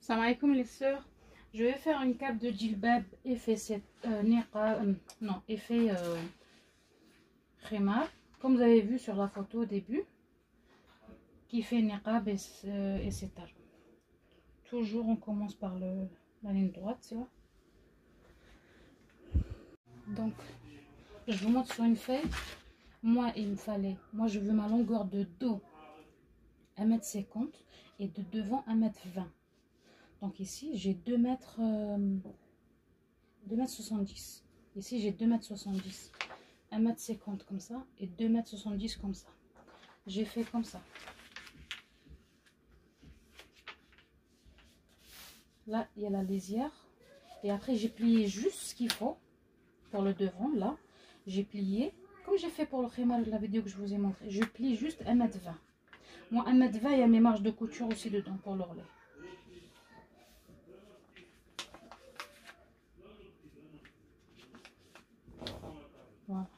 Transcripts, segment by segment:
Salam alaikum les sœurs, je vais faire une cape de djilbab effet effet khimar, comme vous avez vu sur la photo au début, qui fait niqab et setar. Toujours on commence par la ligne droite, tu vois. Donc je vous montre sur une feuille. Moi je veux ma longueur de dos 1,50 m et de devant 1,20 m. Donc ici j'ai 2,70 m. Ici j'ai 2,70 m, 1,50 m comme ça et 2,70 m comme ça. J'ai fait comme ça. Là il y a la lisière et après j'ai plié juste ce qu'il faut pour le devant. Là j'ai plié comme j'ai fait pour le khimar, la vidéo que je vous ai montré. Je plie juste 1,20 m. Moi 1,20 m, il y a mes marges de couture aussi dedans pour l'ourlet. Voilà.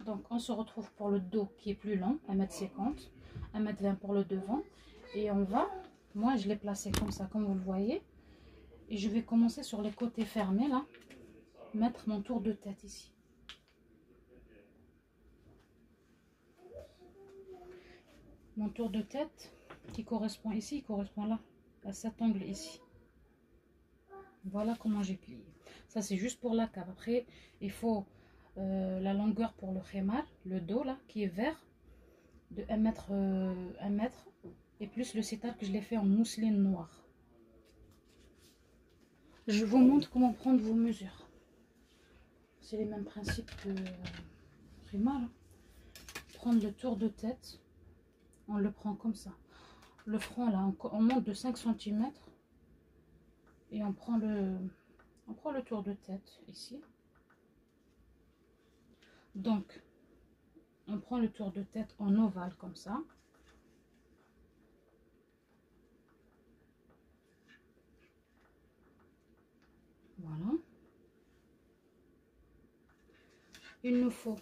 Donc on se retrouve pour le dos qui est plus long, 1,50 m, 1,20 m pour le devant. Et on va, moi je l'ai placé comme ça, comme vous le voyez. Et je vais commencer sur les côtés fermés là, mettre mon tour de tête ici. Mon tour de tête qui correspond ici, il correspond là, à cet angle ici. Voilà comment j'ai plié. Ça c'est juste pour la cape. Après il faut la longueur pour le khimar, le dos là qui est vert, de 1 mètre, 1 mètre, et plus le setar que je l'ai fait en mousseline noire. Je vous montre comment prendre vos mesures. C'est les mêmes principes que khimar. Prendre le tour de tête, on le prend comme ça. Le front là, on monte de 5 cm et on prend le tour de tête ici. Donc on prend le tour de tête en ovale comme ça. Voilà. Il nous faut,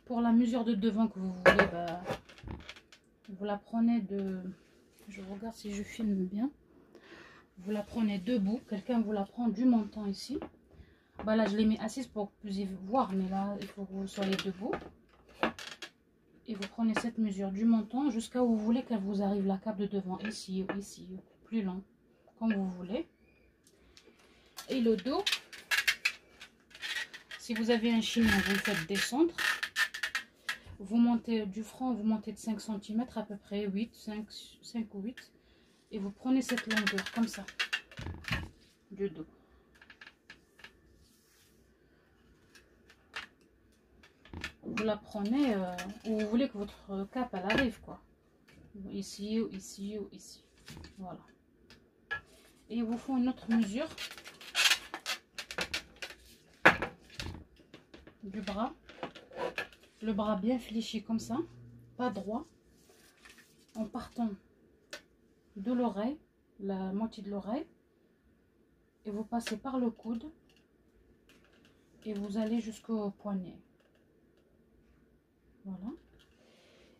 pour la mesure de devant que vous voulez, vous la prenez de... Je regarde si je filme bien. Vous la prenez debout. Quelqu'un vous la prend du menton ici. Là, je l'ai mis assise pour que vous puissiez voir, mais là, il faut que vous soyez debout. Et vous prenez cette mesure du menton jusqu'à où vous voulez qu'elle vous arrive la cape de devant. Ici, ou ici, ou plus long, comme vous voulez. Et le dos, si vous avez un chignon, vous le faites descendre. Vous montez du front, vous montez de 5 cm à peu près, 5 ou 8. Et vous prenez cette longueur comme ça, du dos. Vous la prenez où vous voulez que votre cape elle arrive, quoi. Ici, ou ici, ou ici. Voilà. Et il vous faut une autre mesure du bras. Le bras bien fléchi comme ça, pas droit. En partant de l'oreille, la moitié de l'oreille. Et vous passez par le coude. Et vous allez jusqu'au poignet. Voilà.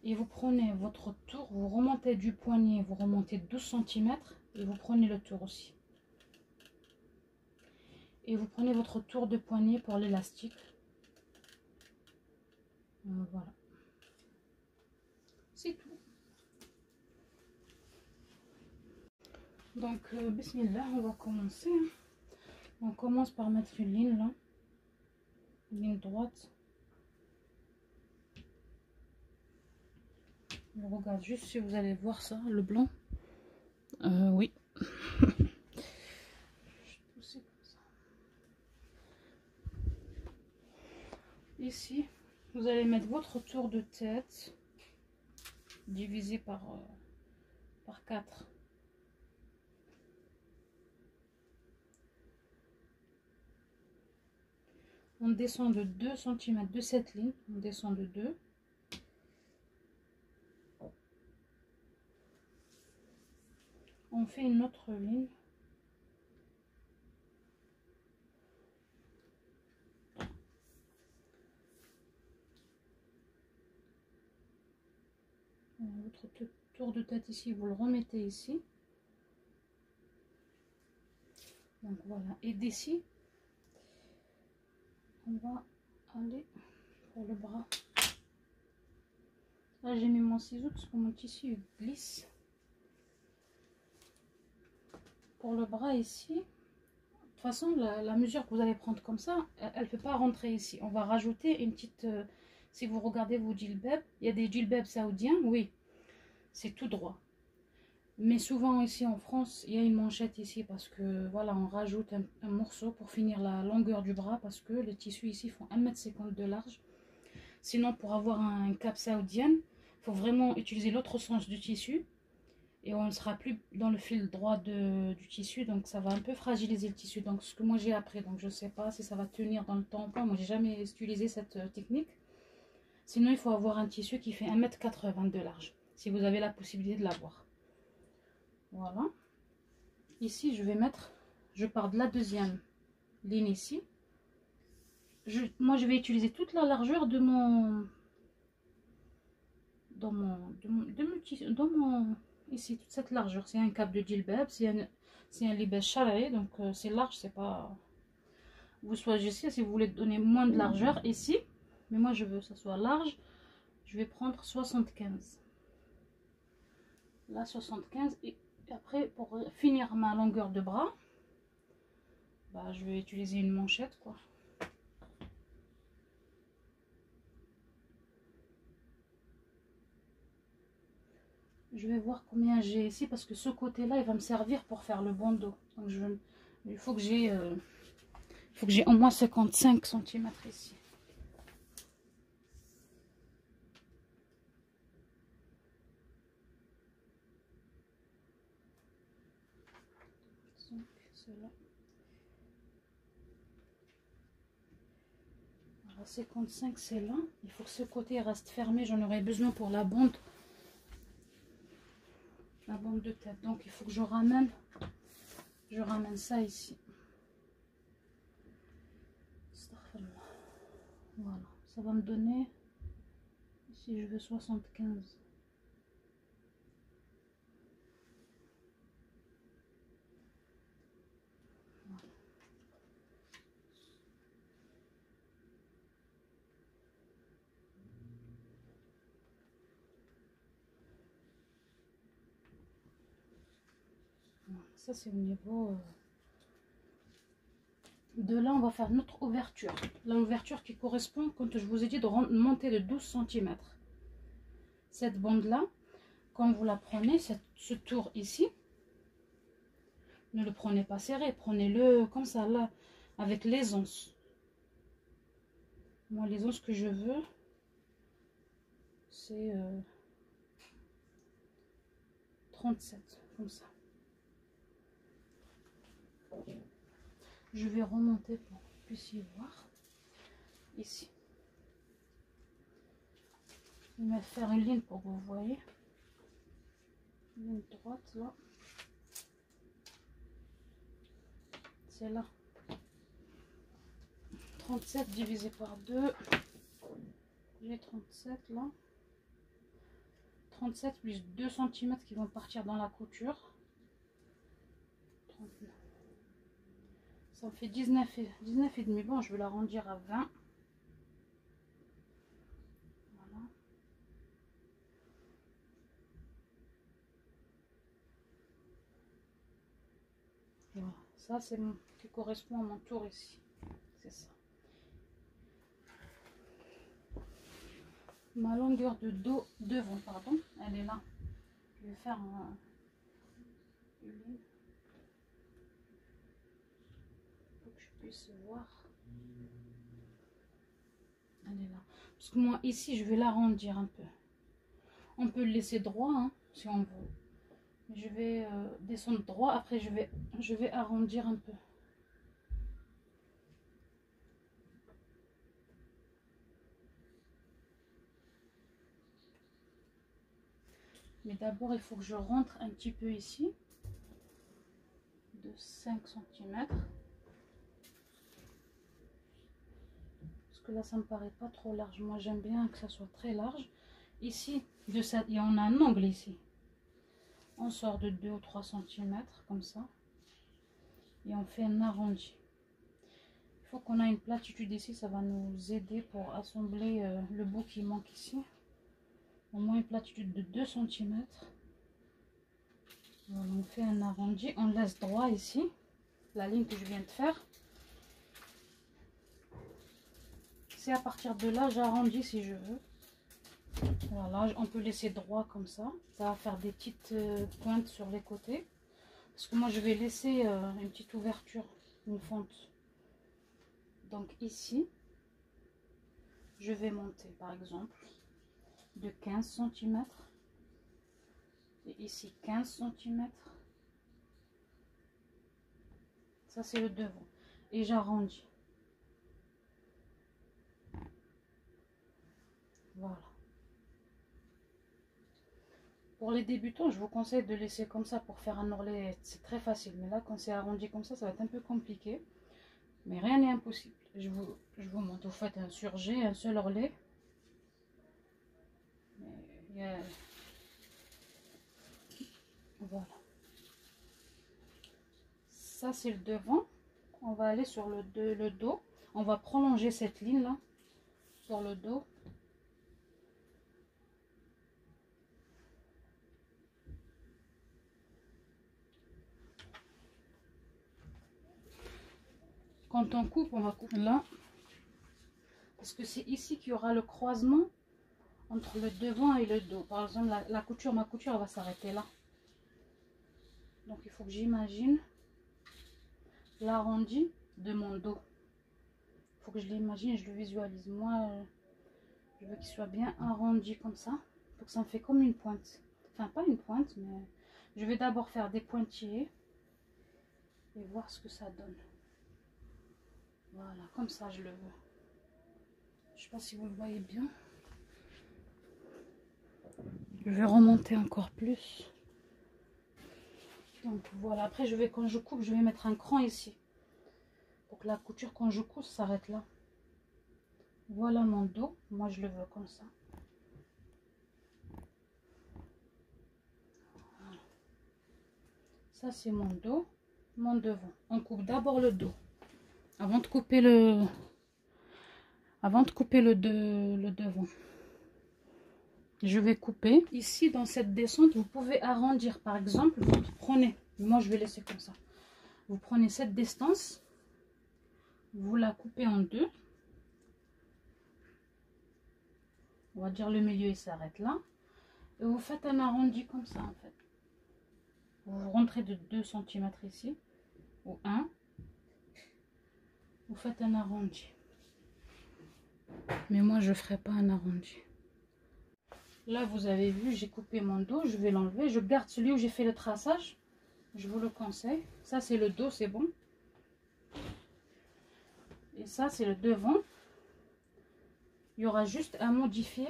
Et vous prenez votre tour, vous remontez du poignet, vous remontez 12 cm et vous prenez le tour aussi. Et vous prenez votre tour de poignet pour l'élastique. Voilà. C'est tout. Donc, bismillah, on va commencer. On commence par mettre une ligne là. Une ligne droite. Je regarde juste si vous allez voir ça, le blanc. Oui. Ici, vous allez mettre votre tour de tête divisé par 4. On descend de 2 cm de cette ligne, on descend de 2. On fait une autre ligne. Votre tour de tête ici, vous le remettez ici. Donc voilà, et d'ici on va aller pour le bras. Là j'ai mis mon ciseau parce que mon tissu glisse. Pour le bras ici, de toute façon la mesure que vous allez prendre comme ça, elle ne peut pas rentrer ici. On va rajouter une petite, si vous regardez vos djellabs, il y a des djellabs saoudiens, oui, c'est tout droit. Mais souvent ici en France, il y a une manchette ici parce que voilà, on rajoute un morceau pour finir la longueur du bras parce que les tissus ici font 1,50 m de large. Sinon, pour avoir un cap saoudien, il faut vraiment utiliser l'autre sens du tissu et on ne sera plus dans le fil droit du tissu, donc ça va un peu fragiliser le tissu. Donc ce que moi j'ai appris, donc je ne sais pas si ça va tenir dans le temps ou pas. Moi j'ai jamais utilisé cette technique. Sinon, il faut avoir un tissu qui fait 1,80 m de large si vous avez la possibilité de l'avoir. Voilà. Ici, je vais mettre, je pars de la deuxième ligne ici. Moi, je vais utiliser toute la largeur de mon, ici, toute cette largeur. C'est un cap de djellab, c'est un libège charré, donc c'est large, c'est pas, vous choisissez si vous voulez donner moins de largeur ici, mais moi je veux que ça soit large. Je vais prendre 75. Là, 75 et après, pour finir ma longueur de bras, bah, je vais utiliser une manchette, quoi. Je vais voir combien j'ai ici parce que ce côté-là, il va me servir pour faire le bandeau. Donc il faut que j'ai au moins 55 cm ici. Donc, cela. 55 c'est là, il faut que ce côté reste fermé, j'en aurai besoin pour la bande de tête, donc il faut que je ramène ça ici. Voilà, ça va me donner, si je veux 75. Voilà. Ça c'est au niveau de là. On va faire notre ouverture, l'ouverture qui correspond, quand je vous ai dit de monter de 12 cm. Cette bande là, quand vous la prenez, ce tour ici, ne le prenez pas serré, prenez-le comme ça là, avec l'aisance. Moi l'aisance que je veux, c'est 37, comme ça. Je vais remonter pour que vous puissiez voir ici. Je vais faire une ligne pour que vous voyez. Une ligne droite là. C'est là. 37 divisé par 2. J'ai 37 là. 37 plus 2 cm qui vont partir dans la couture. 39. Ça me fait 19 et demi. Bon, je vais l'arrondir à 20. Voilà. Voilà. Ça, c'est qui correspond à mon tour ici. C'est ça. Ma longueur de dos devant, pardon, elle est là. Je vais faire une ligne pour que je puisse voir. Elle est là. Parce que moi ici je vais l'arrondir un peu. On peut le laisser droit hein, si on veut. Mais je vais descendre droit. Après je vais arrondir un peu. Mais d'abord il faut que je rentre un petit peu ici. De 5 cm. Parce que là ça me paraît pas trop large. Moi j'aime bien que ça soit très large. Ici, il y en a un angle ici. On sort de 2 ou 3 cm comme ça. et on fait un arrondi. Il faut qu'on ait une platitude ici, ça va nous aider pour assembler le bout qui manque ici. Au moins une platitude de 2 cm. Voilà, on fait un arrondi, on laisse droit ici, la ligne que je viens de faire. C'est à partir de là, j'arrondis si je veux. Voilà, on peut laisser droit comme ça. Ça va faire des petites pointes sur les côtés. Parce que moi, je vais laisser une petite ouverture, une fente. Donc ici, je vais monter par exemple de 15 cm. Et ici 15 cm. Ça, c'est le devant. Et j'arrondis. Voilà. Pour les débutants, je vous conseille de laisser comme ça pour faire un ourlet. C'est très facile. Mais là, quand c'est arrondi comme ça va être un peu compliqué. Mais rien n'est impossible. Je vous montre. Vous faites un surjet, un seul ourlet. Voilà. Ça, c'est le devant. On va aller sur le dos. On va prolonger cette ligne là sur le dos. Quand on coupe, on va couper là. Parce que c'est ici qu'il y aura le croisement entre le devant et le dos. Par exemple, ma couture elle va s'arrêter là. Donc il faut que j'imagine l'arrondi de mon dos. Il faut que je l'imagine, je le visualise. Moi, je veux qu'il soit bien arrondi comme ça. Donc ça me fait comme une pointe. Enfin, pas une pointe, mais je vais d'abord faire des pointillés et voir ce que ça donne. Voilà, comme ça je le veux. Je sais pas si vous le voyez bien. Je vais remonter encore plus. Donc voilà, après quand je coupe, je vais mettre un cran ici. Pour que la couture, quand je coupe, s'arrête là. Voilà mon dos. Moi, je le veux comme ça. Voilà. Ça, c'est mon dos, mon devant. On coupe d'abord le dos. Avant de couper le devant. Je vais couper. Ici, dans cette descente, vous pouvez arrondir. Par exemple, vous prenez, moi je vais laisser comme ça. Vous prenez cette distance, vous la coupez en deux. On va dire le milieu, il s'arrête là. Et vous faites un arrondi comme ça, en fait. Vous rentrez de 2 cm ici, ou 1. Vous faites un arrondi. Mais moi, je ne ferai pas un arrondi. Là, vous avez vu, j'ai coupé mon dos. Je vais l'enlever. Je garde celui où j'ai fait le traçage. Je vous le conseille. Ça, c'est le dos, c'est bon. Et ça, c'est le devant. Il y aura juste à modifier.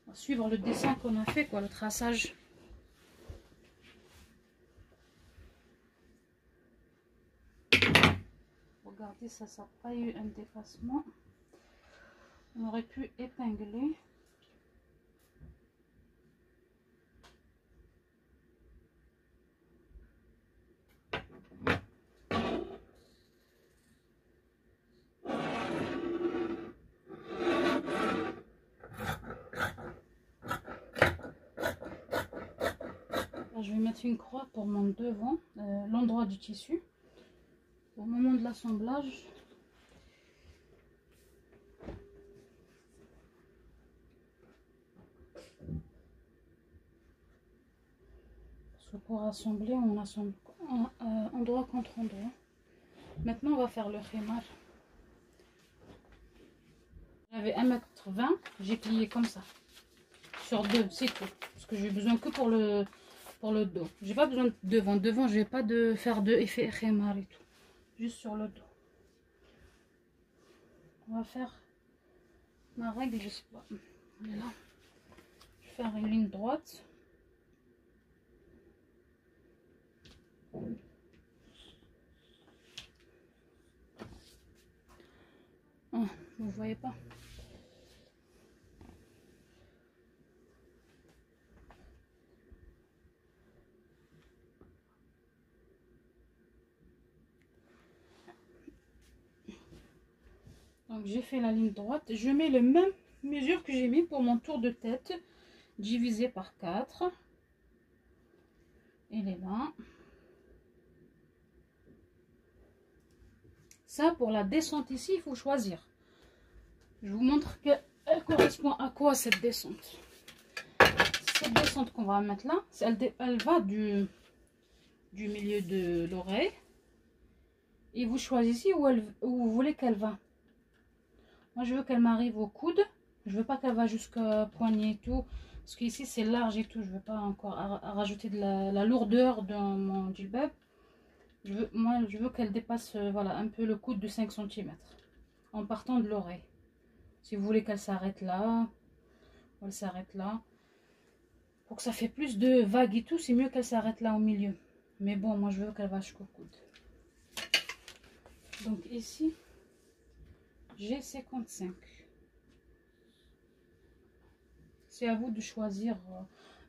À suivre le dessin qu'on a fait, quoi, le traçage. Regardez, ça n'a pas eu un dépassement. On aurait pu épingler. Je vais mettre une croix pour mon devant, l'endroit du tissu. Au moment de l'assemblage, parce que pour assembler, on assemble endroit contre endroit. Maintenant, on va faire le khimar. J'avais 1,20 m, j'ai plié comme ça, sur 2, c'est tout. Parce que j'ai besoin que pour le dos. J'ai pas besoin de devant. Devant, je vais pas faire de effet khimar et tout. Juste sur le dos. On va faire ma règle, je sais pas. Elle est là. Je vais faire une ligne droite. Oh, vous voyez pas. Donc j'ai fait la ligne droite. Je mets le même mesure que j'ai mis pour mon tour de tête, divisé par 4. Il est là. Ça, pour la descente ici, il faut choisir. Je vous montre qu'elle correspond à quoi cette descente. Cette descente qu'on va mettre là, elle va du milieu de l'oreille. Et vous choisissez où vous voulez qu'elle va. Moi, je veux qu'elle m'arrive au coude. Je veux pas qu'elle va jusqu'à poignet et tout. Parce qu'ici, c'est large et tout. Je veux pas encore rajouter de la lourdeur dans mon djellab. Moi, je veux qu'elle dépasse voilà, un peu le coude de 5 cm. En partant de l'oreille. Si vous voulez qu'elle s'arrête là. Ou elle s'arrête là. Pour que ça fait plus de vagues et tout, c'est mieux qu'elle s'arrête là au milieu. Mais bon, moi, je veux qu'elle va jusqu'au coude. Donc ici, j'ai 55. C'est à vous de choisir.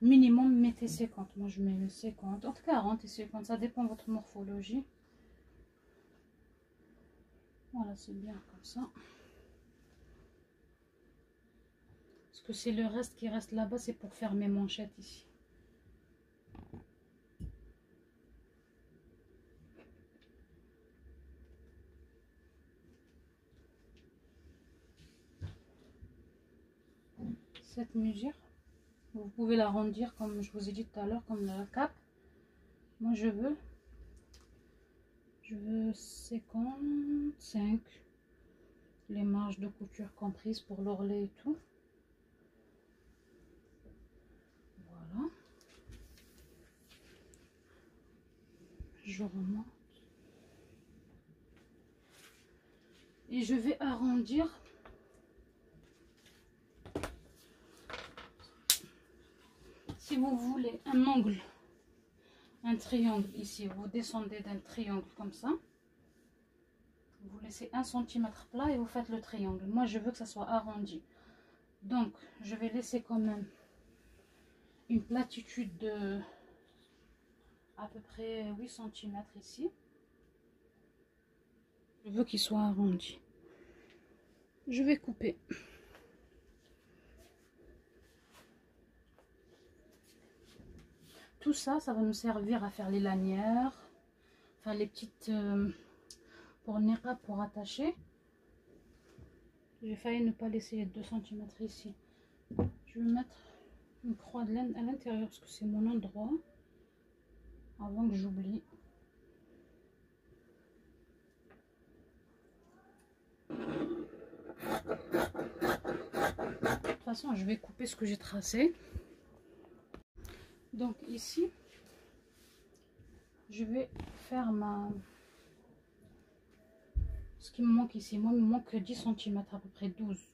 Minimum, mettez 50. Moi, je mets 50. Entre 40 et 50, ça dépend de votre morphologie. Voilà, c'est bien comme ça. Parce que c'est le reste qui reste là-bas, c'est pour faire mes manchettes ici. Cette mesure, vous pouvez l'arrondir comme je vous ai dit tout à l'heure, comme la cape. Moi, je veux 55, les marges de couture comprises pour l'ourlet et tout. Voilà. Je remonte. Et je vais arrondir. Si vous voulez un angle, un triangle ici, vous descendez d'un triangle comme ça. Vous laissez 1 cm plat et vous faites le triangle. Moi, je veux que ça soit arrondi. Donc, je vais laisser quand même une platitude de à peu près 8 cm ici. Je veux qu'il soit arrondi. Je vais couper. Tout ça, ça va me servir à faire les lanières, enfin les petites pour niqab, pour attacher. J'ai failli ne pas laisser les 2 cm ici. Je vais mettre une croix de laine à l'intérieur parce que c'est mon endroit avant que j'oublie. De toute façon, je vais couper ce que j'ai tracé. Donc ici, je vais faire ce qui me manque ici. Moi, il me manque 10 cm, à peu près 12.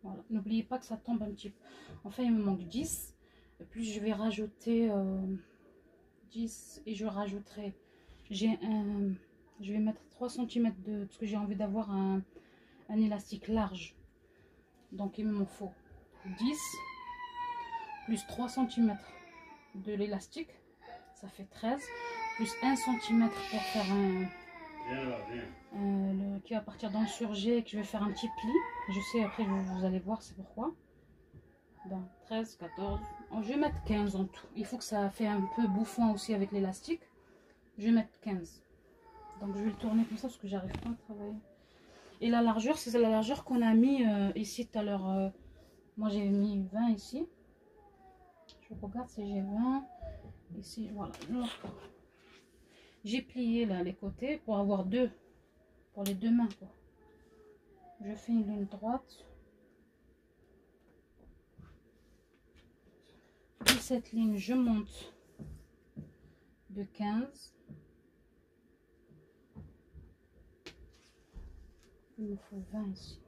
Voilà. N'oubliez pas que ça tombe un petit peu. Enfin, il me manque 10. Et puis, je vais rajouter 10 et je rajouterai. Je vais mettre 3 cm parce que j'ai envie d'avoir un élastique large. Donc, il me faut 10 plus 3 cm de l'élastique. Ça fait 13. Plus 1 cm pour faire qui va partir dans le surjet et que je vais faire un petit pli. Je sais, après vous allez voir c'est pourquoi. Ben, 13, 14, je vais mettre 15 en tout. Il faut que ça fait un peu bouffant aussi avec l'élastique. Je vais mettre 15. Donc je vais le tourner comme ça parce que j'arrive pas à travailler. Et la largeur, c'est la largeur qu'on a mis ici tout à l'heure. Moi j'ai mis 20 ici. Je regarde si j'ai 20. Ici, voilà. J'ai plié là les côtés pour avoir deux. Pour les deux mains quoi. Je fais une ligne droite. De cette ligne, je monte de 15. Il me faut 20 ici.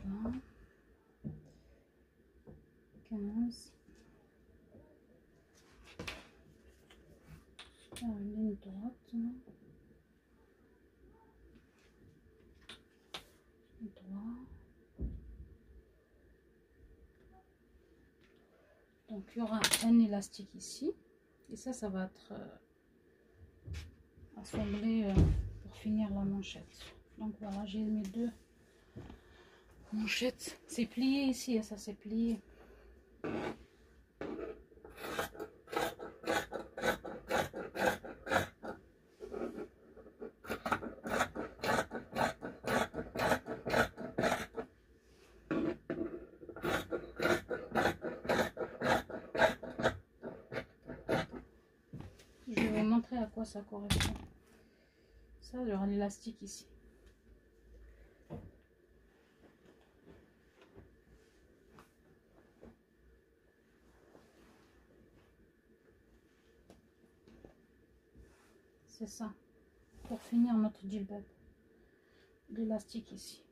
20, 15. Une ligne droite. Donc il y aura un élastique ici Et ça va être assemblé pour finir la manchette. Donc voilà, j'ai mes deux manchettes. C'est plié ici, et ça c'est plié. Je vais vous montrer à quoi ça correspond. Ça, il y aura l'élastique ici. C'est ça. Pour finir notre djellab. L'élastique ici.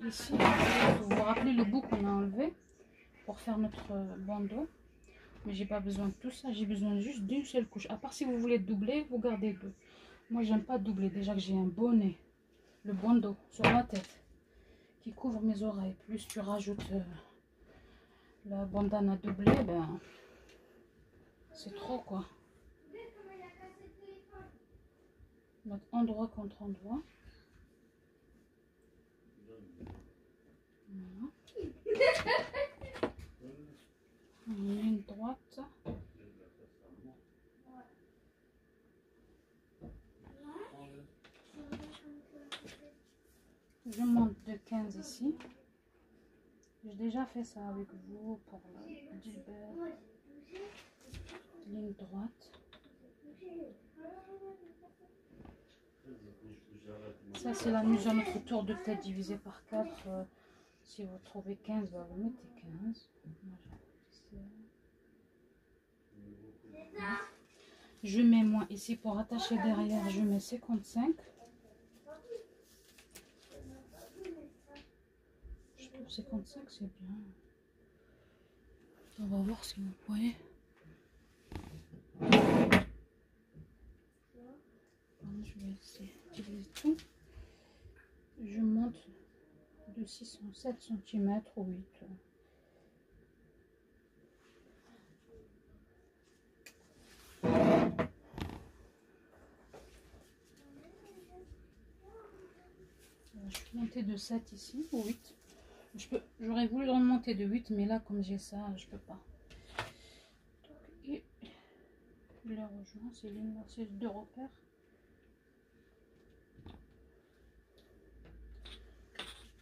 Ici, vous vous rappelez le bout qu'on a enlevé pour faire notre bandeau. Mais j'ai pas besoin de tout ça. J'ai besoin juste d'une seule couche. À part si vous voulez doubler, vous gardez deux. Moi, j'aime pas doubler. Déjà que j'ai un bonnet. Le bandeau sur ma tête qui couvre mes oreilles, plus tu rajoutes la bandana doublée, ben c'est trop quoi. Donc endroit contre endroit. Voilà. En ligne droite. Je monte de 15 ici. J'ai déjà fait ça avec vous pour le djellab. Ligne droite. Ça c'est la mesure de notre tour de tête divisé par 4. Si vous trouvez 15, bah, vous mettez 15. Je mets moins ici pour attacher derrière, je mets 55. Je trouve 55 c'est bien. On va voir si vous voyez. Je vais essayer d'utiliser tout. Je monte de 607 cm ou 8. Je suis montée de 7 ici, ou 8. J'aurais voulu remonter de 8, mais là, comme j'ai ça, je peux pas. Et je les rejoins, c'est deux repères.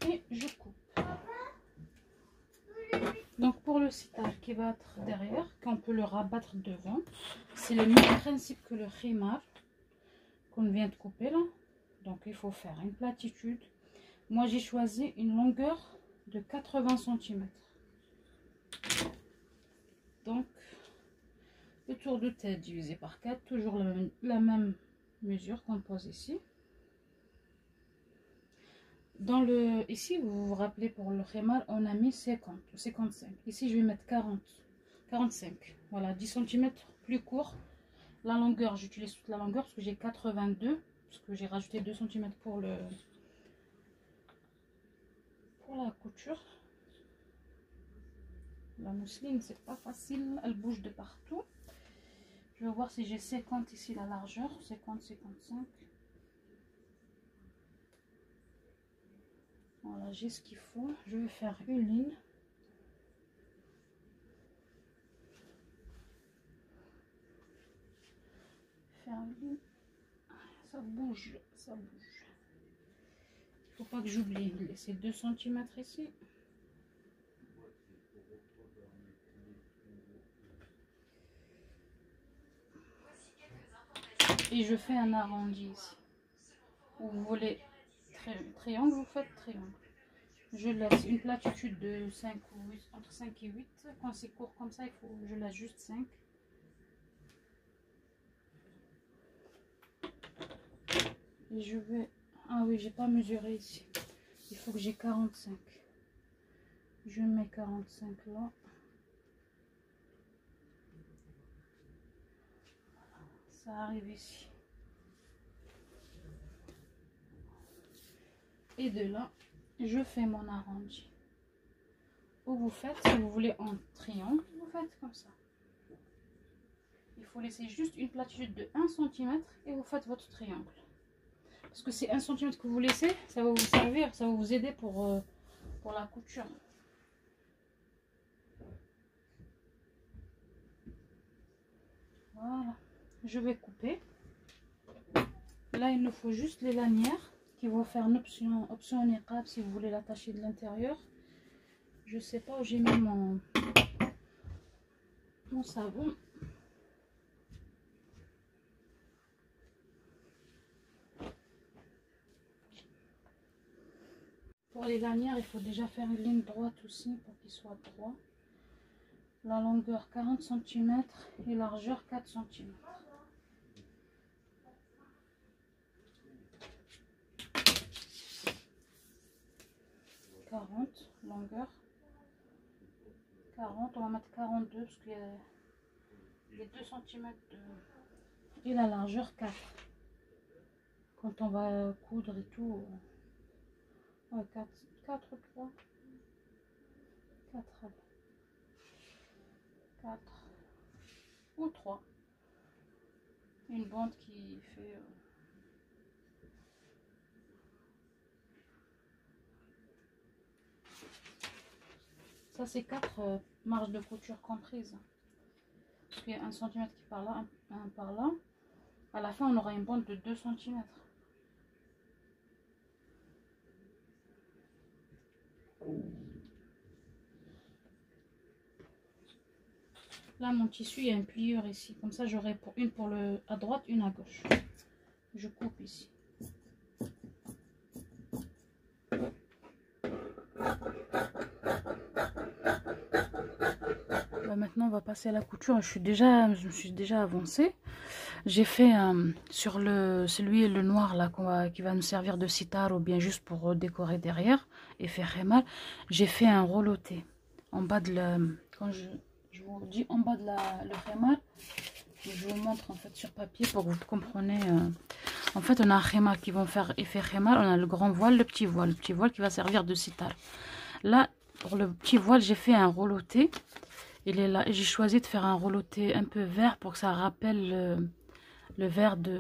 Et je coupe. Donc pour le sitage qui va être derrière, qu'on peut le rabattre devant, c'est le même principe que le khimar qu'on vient de couper là. Donc il faut faire une platitude. Moi j'ai choisi une longueur de 80 cm. Donc le tour de tête divisé par 4, toujours la même mesure qu'on pose ici. Ici, vous vous rappelez, pour le khimar, on a mis 50 ou 55. Ici, je vais mettre 40, 45. Voilà, 10 cm plus court. La longueur, j'utilise toute la longueur parce que j'ai 82. Parce que j'ai rajouté 2 cm pour la couture. La mousseline, c'est pas facile. Elle bouge de partout. Je vais voir si j'ai 50 ici, la largeur. 50, 55. Voilà, j'ai ce qu'il faut. Je vais faire une ligne. Faire une ligne. Ça bouge, ça bouge. Il faut pas que j'oublie de laisser 2 cm ici. Et je fais un arrondi ici. Ou vous voulez triangle, vous faites triangle. Je laisse une platitude de 5 ou 8, entre 5 et 8. Quand c'est court comme ça, je laisse juste 5. Et je vais... Ah oui, j'ai pas mesuré ici. Il faut que j'ai 45. Je mets 45 là. Ça arrive ici. Et de là, je fais mon arrondi. Ou vous faites, si vous voulez en triangle, vous faites comme ça. il faut laisser juste une platitude de 1 cm et vous faites votre triangle. Parce que c'est 1 cm que vous laissez, ça va vous servir, ça va vous aider pour la couture. Voilà, je vais couper. Là, il nous faut juste les lanières qui vont faire une option niqab si vous voulez l'attacher de l'intérieur. Je sais pas où j'ai mis mon savon. Pour les lanières, il faut déjà faire une ligne droite aussi pour qu'il soit droit. La longueur 40 cm et largeur 4 cm. 40 longueur. 40, on va mettre 42 parce qu'il y a les 2 cm et la largeur 4. Quand on va coudre et tout, 4, 3, 4, 4 ou 3. Une bande qui fait... Ça, c'est 4 marges de couture comprises. Parce qu'il y a 1 cm qui part là, un par là. À la fin, on aura une bande de 2 cm. Là, mon tissu, il y a un plieur ici. Comme ça, j'aurai une pour à droite, une à gauche. Je coupe ici. Maintenant, on va passer à la couture. Je me suis déjà avancée. J'ai fait sur le noir là qui va nous servir de sitar ou bien juste pour décorer derrière et faire khemar. J'ai fait un reloté en bas de la. Quand je vous dis en bas de le khemar, je vous montre en fait sur papier pour que vous compreniez. En fait, on a un khemar qui vont faire effet khemar. On a le grand voile, le petit voile qui va servir de sitar. Là, pour le petit voile, j'ai fait un reloté. Il est là. J'ai choisi de faire un reloté un peu vert pour que ça rappelle le vert du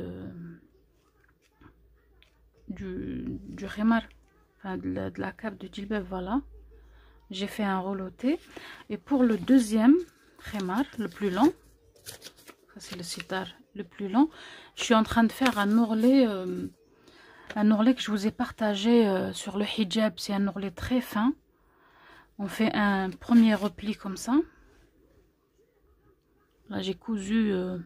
khemar, enfin de la cape de djilbab. Voilà, j'ai fait un reloté. Et pour le deuxième khemar, le plus long, ça c'est le sitar le plus long, je suis en train de faire un ourlet que je vous ai partagé sur le hijab. C'est un ourlet très fin. On fait un premier repli comme ça. Là j'ai cousu, je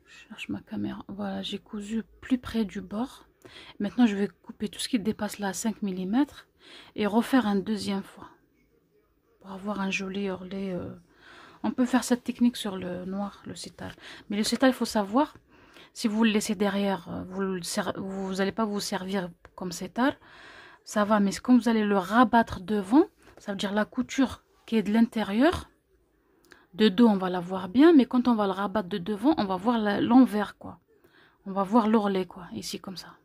cherche ma caméra, voilà, j'ai cousu plus près du bord. Maintenant je vais couper tout ce qui dépasse là à 5 mm et refaire une deuxième fois pour avoir un joli ourlet. On peut faire cette technique sur le noir, le sitar. Mais le sitar, il faut savoir, si vous le laissez derrière, vous n'allez pas vous servir comme sitar, ça va. Mais quand vous allez le rabattre devant, ça veut dire la couture qui est de l'intérieur. De dos, on va la voir bien, mais quand on va le rabattre de devant, on va voir l'envers, quoi. On va voir l'ourlet, quoi, ici, comme ça.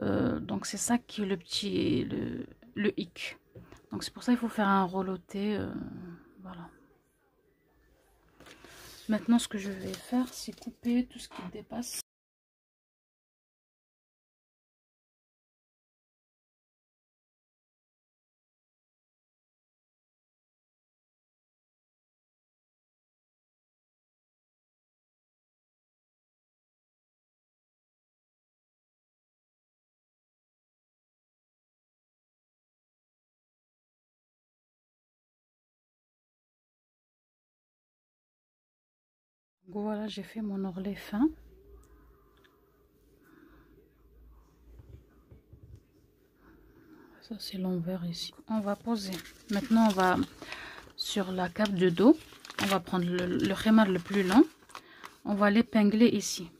Donc, c'est ça qui est le hic. Donc, c'est pour ça qu'il faut faire un reloté, voilà. Maintenant, ce que je vais faire, c'est couper tout ce qui dépasse. Voilà, j'ai fait mon ourlet fin. Ça, c'est l'envers ici. On va poser. Maintenant, on va sur la cape de dos. On va prendre le khemar le plus long. On va l'épingler ici.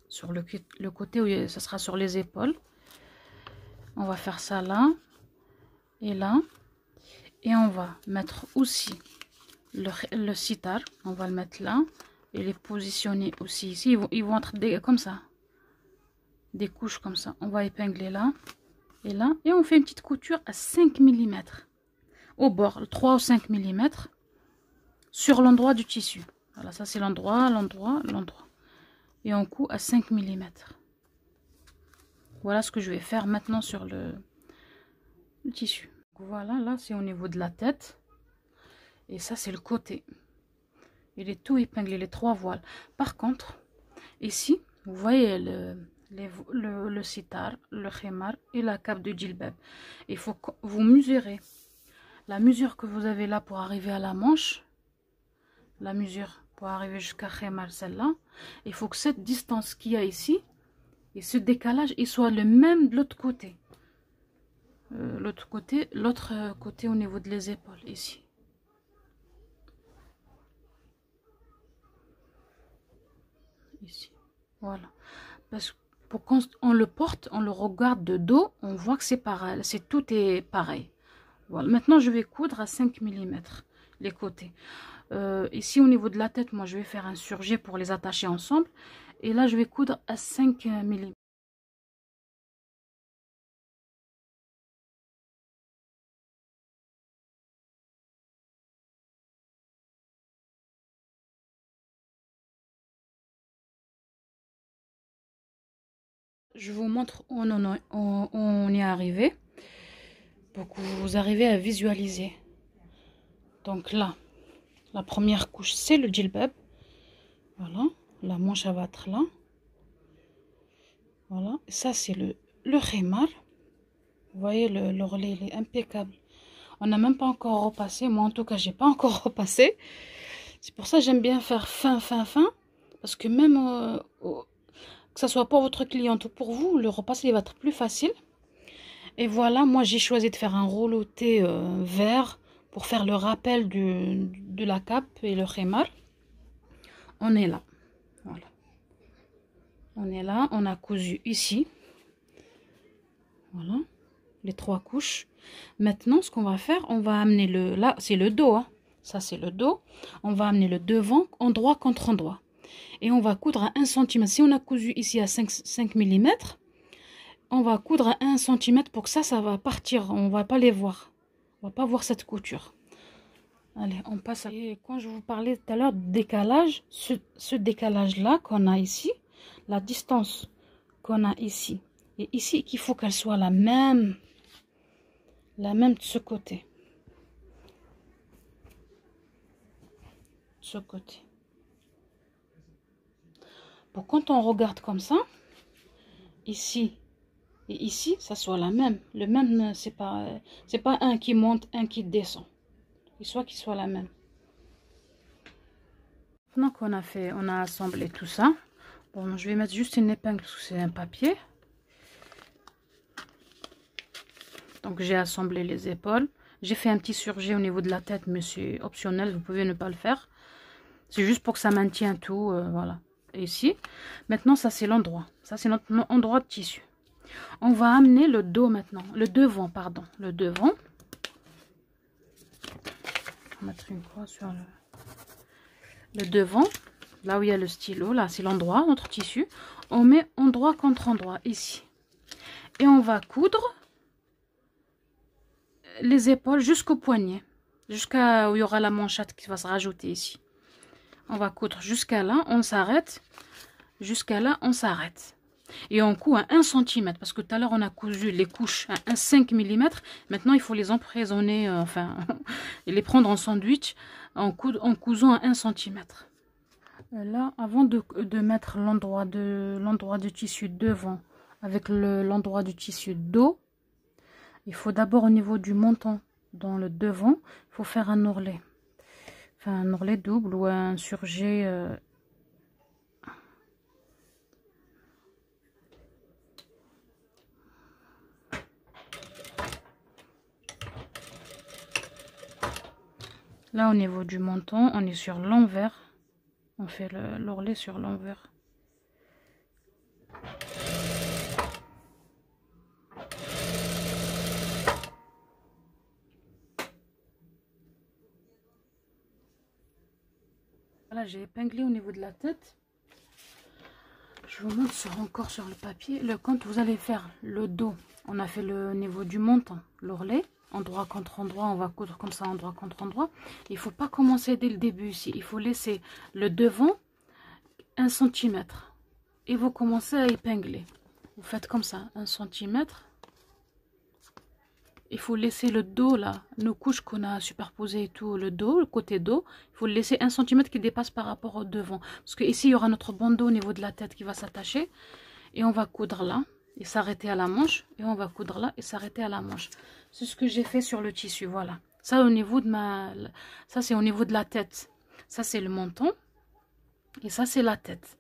Sur le côté où ça sera sur les épaules. On va faire ça là. Et là. Et on va mettre aussi le sitar. On va le mettre là. Et les positionner aussi ici. Ils vont être comme ça. Des couches comme ça. On va épingler là. Et là. Et on fait une petite couture à 5 mm. Au bord. 3 ou 5 mm. sur l'endroit du tissu. Voilà, ça c'est l'endroit, l'endroit, l'endroit. Et on coud à 5 mm. Voilà ce que je vais faire maintenant sur le tissu. Voilà, là c'est au niveau de la tête. Et ça c'est le côté. Il est tout épinglé, les 3 voiles. Par contre, ici, vous voyez le sitar, le khimar et la cape de djilbab. Il faut que vous mesurez la mesure que vous avez là pour arriver à la manche. La mesure pour arriver jusqu'à khimar, celle-là. Il faut que cette distance qu'il y a ici et ce décalage, il soit le même de l'autre côté. L'autre côté au niveau de les épaules, ici. Ici, voilà. Parce que quand on le porte, on le regarde de dos, on voit que c'est pareil, tout est pareil. Voilà. Maintenant, je vais coudre à 5 mm les côtés. Ici, au niveau de la tête, moi, je vais faire un surjet pour les attacher ensemble. Et là, je vais coudre à 5 mm. Je vous montre où on est arrivé pour que vous arrivez à visualiser. Donc là, la première couche, c'est le djilbab. Voilà, la manche va être là. Voilà, ça c'est le khimar. Vous voyez, le relais, il est impeccable. On n'a même pas encore repassé. Moi, en tout cas, j'ai pas encore repassé. C'est pour ça que j'aime bien faire fin. Parce que même que ce soit pour votre cliente ou pour vous, le repasser, il va être plus facile. Et voilà, moi, j'ai choisi de faire un rouleauté vert pour faire le rappel de la cape et le khimar. On est là. Voilà. On est là. On a cousu ici. Voilà. Les 3 couches. Maintenant, ce qu'on va faire, on va amener là, c'est le dos. Hein. Ça, c'est le dos. On va amener le devant endroit contre endroit. Et on va coudre à 1 cm. Si on a cousu ici à 5 mm, on va coudre à 1 cm pour que ça va partir. On va pas les voir. On va pas voir cette couture. Allez, on passe. Et quand je vous parlais tout à l'heure de décalage, ce décalage-là qu'on a ici, la distance qu'on a ici, et ici, qu'il faut qu'elle soit la même de ce côté. Ce côté. Pour quand on regarde comme ça, ici et ici, ça soit la même. Le même, c'est pas un qui monte, un qui descend. Il soit qu'il soit la même. Maintenant qu'on a assemblé tout ça, bon, je vais mettre juste une épingle parce que c'est un papier. Donc j'ai assemblé les épaules. J'ai fait un petit surjet au niveau de la tête, mais c'est optionnel, vous pouvez ne pas le faire. C'est juste pour que ça maintienne tout, voilà. Et ici, maintenant ça c'est l'endroit. Ça c'est notre endroit de tissu. On va amener le dos maintenant, le devant, pardon. Le devant. On va mettre une croix sur le devant. Là où il y a le stylo, là c'est l'endroit, notre tissu. On met endroit contre endroit, ici. Et on va coudre les épaules jusqu'au poignet, jusqu'à où il y aura la manchette qui va se rajouter ici. On va coudre jusqu'à là, on s'arrête, jusqu'à là, on s'arrête. Et on coud à 1 cm, parce que tout à l'heure on a cousu les couches à 5 mm. Maintenant il faut les emprisonner, enfin, et les prendre en sandwich en cousant à 1 cm. Là, avant de mettre l'endroit du tissu devant avec l'endroit du tissu dos, il faut d'abord au niveau du menton, dans le devant, il faut faire un ourlet. Enfin, un ourlet double ou un surjet. Là, au niveau du menton, on est sur l'envers. On fait l'ourlet sur l'envers. Voilà, j'ai épinglé au niveau de la tête. Je vous montre encore sur le papier. Quand vous allez faire le dos, on a fait le niveau du menton, l'ourlet. endroit contre endroit, on va coudre comme ça, endroit contre endroit. Il faut pas commencer dès le début ici. Il faut laisser le devant 1 cm. Et vous commencez à épingler. Vous faites comme ça, 1 cm. Il faut laisser le dos là, nos couches qu'on a superposées et tout, le dos, le côté dos, il faut le laisser 1 cm qui dépasse par rapport au devant. Parce que ici il y aura notre bandeau au niveau de la tête qui va s'attacher. Et on va coudre là et s'arrêter à la manche. Et on va coudre là et s'arrêter à la manche. C'est ce que j'ai fait sur le tissu, voilà. Ça au niveau de ça c'est au niveau de la tête. Ça c'est le menton. Et ça c'est la tête.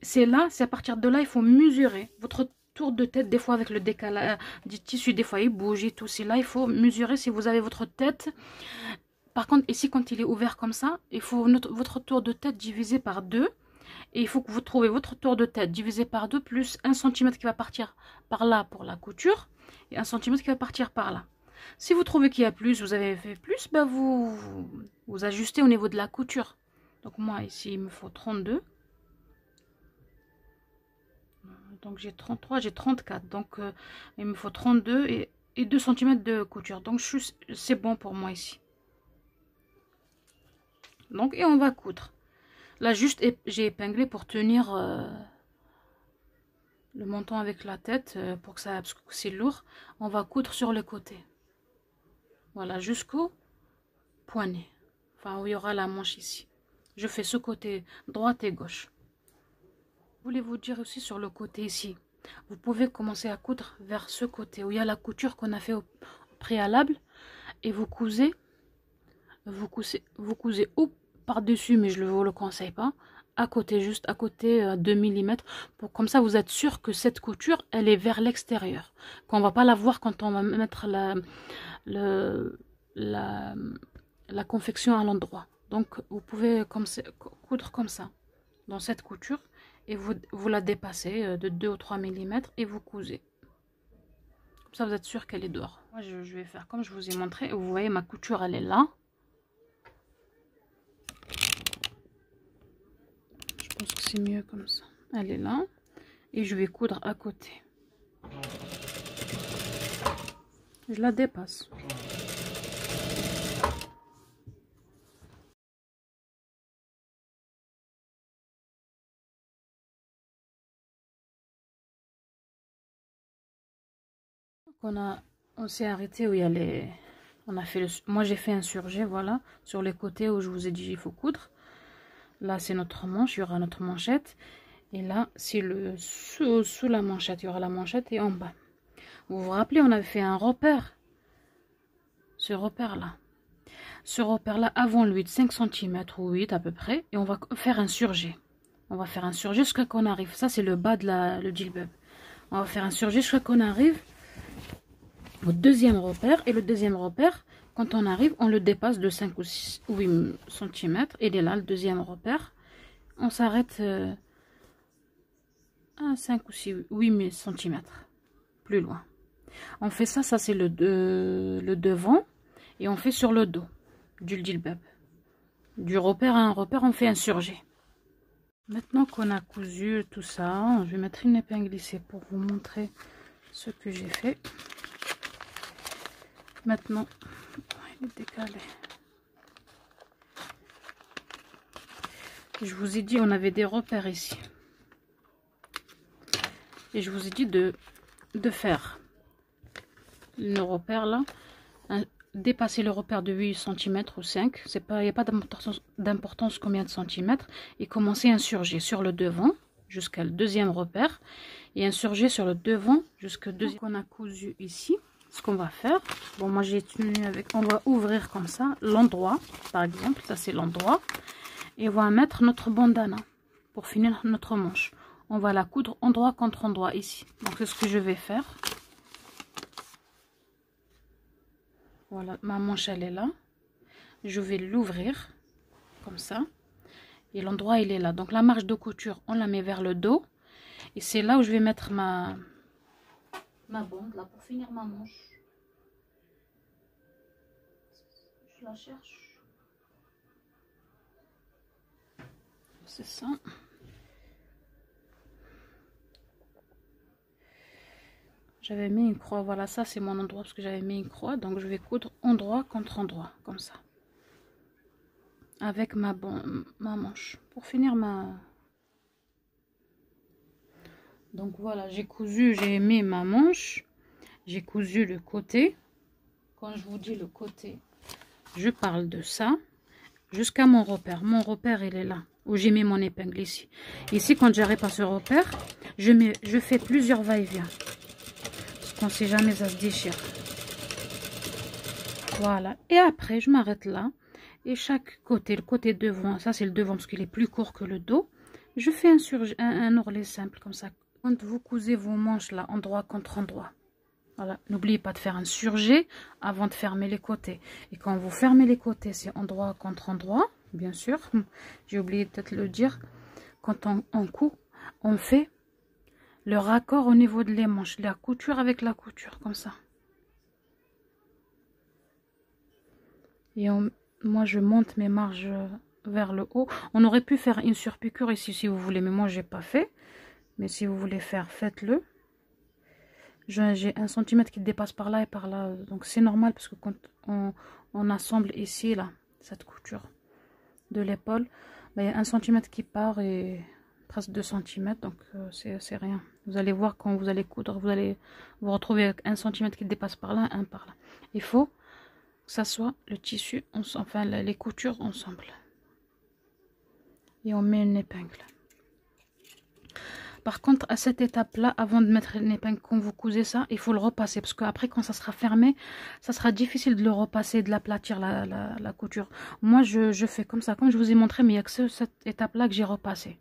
C'est là, c'est à partir de là, il faut mesurer votre tour de tête. Des fois avec le décalage du tissu, des fois il bouge et tout. C'est là, il faut mesurer si vous avez votre tête. Par contre, ici quand il est ouvert comme ça, il faut votre tour de tête divisé par 2. Et il faut que vous trouviez votre tour de tête divisé par 2 plus 1 cm qui va partir par là pour la couture. Et 1 cm qui va partir par là. Si vous trouvez qu'il y a plus, vous avez fait plus, ben vous ajustez au niveau de la couture. Donc moi ici il me faut 32. Donc j'ai 33, j'ai 34. Donc il me faut 32 et 2 cm de couture. Donc c'est bon pour moi ici. Donc et on va coudre. Là juste j'ai épinglé pour tenir le menton avec la tête pour que ça, parce que c'est lourd. On va coudre sur le côté. Voilà, jusqu'au poignet. Enfin où il y aura la manche ici. Je fais ce côté droite et gauche. Voulez-vous dire aussi sur le côté ici, vous pouvez commencer à coudre vers ce côté où il y a la couture qu'on a fait au préalable et vous cousez ou par-dessus, mais je ne vous le conseille pas, à côté, juste à côté 2 mm, pour comme ça vous êtes sûr que cette couture elle est vers l'extérieur, qu'on va pas la voir quand on va mettre la confection à l'endroit. Donc vous pouvez coudre comme ça dans cette couture. Et vous la dépassez de 2 ou 3 mm et vous cousez. Comme ça, vous êtes sûr qu'elle est dehors. Moi, je vais faire comme je vous ai montré. Vous voyez, ma couture, elle est là. Je pense que c'est mieux comme ça. Elle est là. Et je vais coudre à côté. Je la dépasse. On s'est arrêté où il y a les... On a fait moi j'ai fait un surjet, voilà, sur les côtés où je vous ai dit il faut coudre. Là c'est notre manche, il y aura notre manchette. Et là c'est le sous la manchette, il y aura la manchette et en bas. Vous vous rappelez, on avait fait un repère. Ce repère là. Ce repère là, avant lui de 5 cm ou 8 à peu près. Et on va faire un surjet. On va faire un surjet jusqu'à qu'on arrive. Ça c'est le bas de le djilbab. On va faire un surjet jusqu'à qu'on arrive au deuxième repère. Et le deuxième repère, quand on arrive, on le dépasse de 5 ou 6 ou 8 cm. Il est là, le deuxième repère. On s'arrête à 5 ou 6, 8 cm. Plus loin. On fait ça, ça c'est le devant. Et on fait sur le dos du djilbab. Du repère à un repère, on fait un surjet. Maintenant qu'on a cousu tout ça, je vais mettre une épingle ici pour vous montrer ce que j'ai fait. Maintenant, il est décalé. Je vous ai dit, on avait des repères ici. Et je vous ai dit de faire le repère là, dépasser le repère de 8 cm ou 5. Il n'y a pas d'importance combien de centimètres. Et commencer à insurger sur le devant jusqu'à le deuxième repère. Et insurger sur le devant jusqu'au deuxième. On a cousu ici. Ce qu'on va faire, bon moi j'ai tenu avec, on va ouvrir comme ça l'endroit, par exemple, ça c'est l'endroit, et on va mettre notre bandana pour finir notre manche. On va la coudre endroit contre endroit ici. Donc c'est ce que je vais faire. Voilà, ma manche elle est là. Je vais l'ouvrir comme ça. Et l'endroit il est là. Donc la marge de couture, on la met vers le dos. Et c'est là où je vais mettre ma bande là pour finir ma manche. Je la cherche. C'est ça. J'avais mis une croix, voilà, ça c'est mon endroit parce que j'avais mis une croix. Donc je vais coudre endroit contre endroit, comme ça. Avec ma manche. Pour finir ma... Donc voilà, j'ai cousu, j'ai mis ma manche. J'ai cousu le côté. Quand je vous dis le côté, je parle de ça jusqu'à mon repère. Mon repère, il est là, où j'ai mis mon épingle ici. Ici, quand j'arrive à ce repère, je fais plusieurs va-et-vient. Parce qu'on ne sait jamais, ça se déchire. Voilà. Et après, je m'arrête là. Et chaque côté, le côté devant, ça c'est le devant parce qu'il est plus court que le dos. Je fais un ourlet simple comme ça. Quand vous cousez vos manches là, endroit contre endroit. Voilà, n'oubliez pas de faire un surjet avant de fermer les côtés. Et quand vous fermez les côtés, c'est endroit contre endroit, bien sûr. J'ai oublié peut-être de le dire. Quand on coud, on fait le raccord au niveau de les manches. La couture avec la couture, comme ça. Et moi, je monte mes marges vers le haut. On aurait pu faire une surpiqûre ici si vous voulez, mais moi, j'ai pas fait. Mais si vous voulez faire, faites-le. J'ai 1 cm qui dépasse par là et par là, donc c'est normal parce que quand on assemble ici là cette couture de l'épaule, ben, il y a 1 cm qui part et presque 2 cm, donc c'est rien. Vous allez voir quand vous allez coudre, vous allez vous retrouver avec 1 cm qui dépasse par là, un par là. Il faut que ça soit le tissu, enfin les coutures ensemble. Et on met une épingle. Par contre, à cette étape-là, avant de mettre une épingle, quand vous cousez ça, il faut le repasser. Parce qu'après, quand ça sera fermé, ça sera difficile de le repasser, de l'aplatir la couture. Moi, je fais comme ça, comme je vous ai montré, mais il n'y a que cette étape-là que j'ai repassé.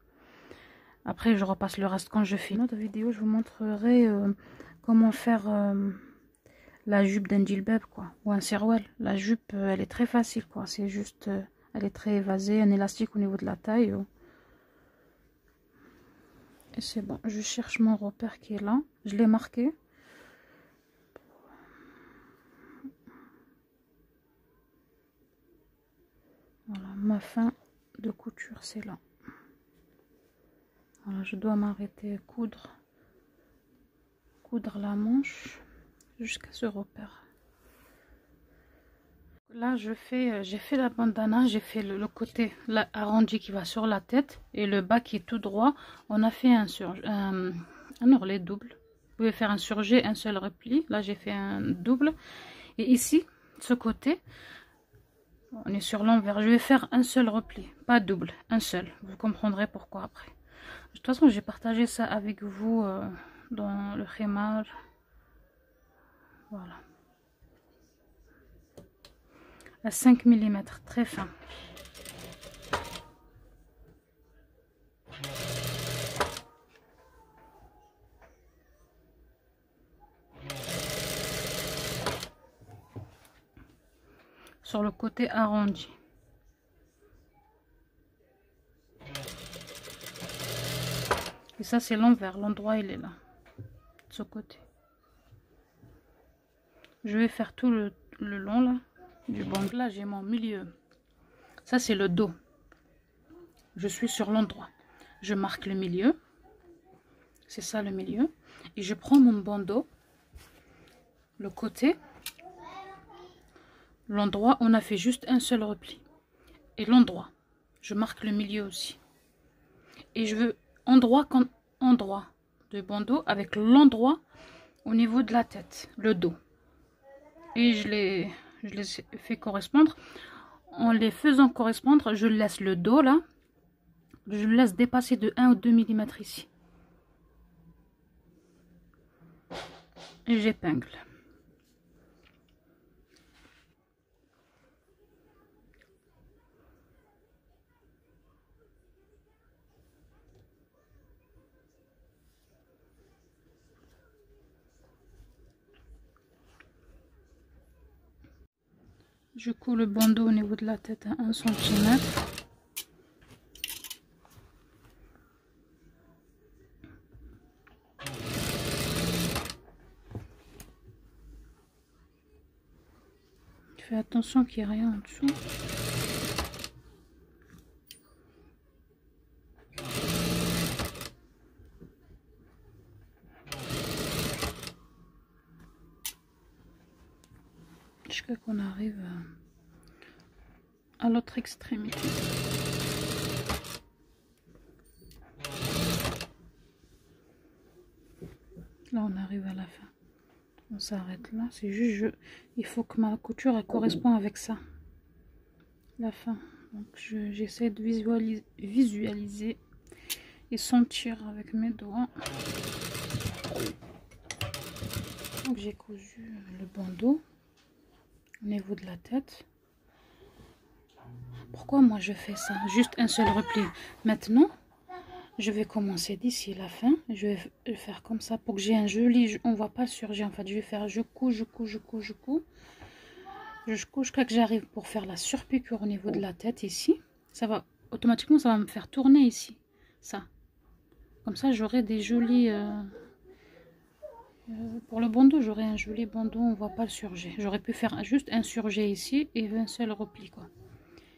Après, je repasse le reste quand je finis. Dans une autre vidéo, je vous montrerai comment faire la jupe d'un djilbab, quoi. Ou un serwal. La jupe, elle est très facile, quoi. C'est juste, elle est très évasée, un élastique au niveau de la taille. Et c'est bon, je cherche mon repère qui est là. Je l'ai marqué. Voilà, ma fin de couture, c'est là. Voilà, je dois m'arrêter, coudre la manche jusqu'à ce repère. Là, j'ai fait la bandana, j'ai fait le côté arrondi qui va sur la tête et le bas qui est tout droit. On a fait un ourlet double. Vous pouvez faire un surjet, un seul repli. Là, j'ai fait un double. Et ici, ce côté, on est sur l'envers. Je vais faire un seul repli, pas double, un seul. Vous comprendrez pourquoi après. De toute façon, j'ai partagé ça avec vous dans le khimar. Voilà. À 5 mm, très fin. Sur le côté arrondi. Et ça, c'est l'envers. L'endroit, il est là. De ce côté. Je vais faire tout le long, là. Du banc. Là, j'ai mon milieu. Ça, c'est le dos. Je suis sur l'endroit. Je marque le milieu. C'est ça, le milieu. Et je prends mon bandeau. Le côté. L'endroit, on a fait juste un seul repli. Et l'endroit. Je marque le milieu aussi. Et je veux endroit comme endroit de bandeau avec l'endroit au niveau de la tête, le dos. Et je les fais correspondre. En les faisant correspondre, je laisse le dos là. Je le laisse dépasser de 1 ou 2 mm ici. Et j'épingle. Je couds le bandeau au niveau de la tête à 1 cm. Fais attention qu'il n'y ait rien en dessous. jusqu'à qu'on arrive à l'autre extrémité. Là on arrive à la fin, on s'arrête là, c'est juste il faut que ma couture elle correspond avec ça, la fin. Donc j'essaie de visualiser et sentir avec mes doigts. Donc j'ai cousu le bandeau au niveau de la tête. Pourquoi moi je fais ça? Juste un seul repli. Maintenant je vais commencer d'ici la fin, je vais le faire comme ça pour que j'ai un joli, on voit pas le surjet en fait. Je vais faire, je couds jusqu'à que j'arrive pour faire la surpiqûre au niveau de la tête ici. Ça va automatiquement, ça va me faire tourner ici, ça. Comme ça j'aurai des jolis pour le bandeau, j'aurai un joli bandeau, on voit pas le surjet. J'aurais pu faire juste un surjet ici et un seul repli quoi.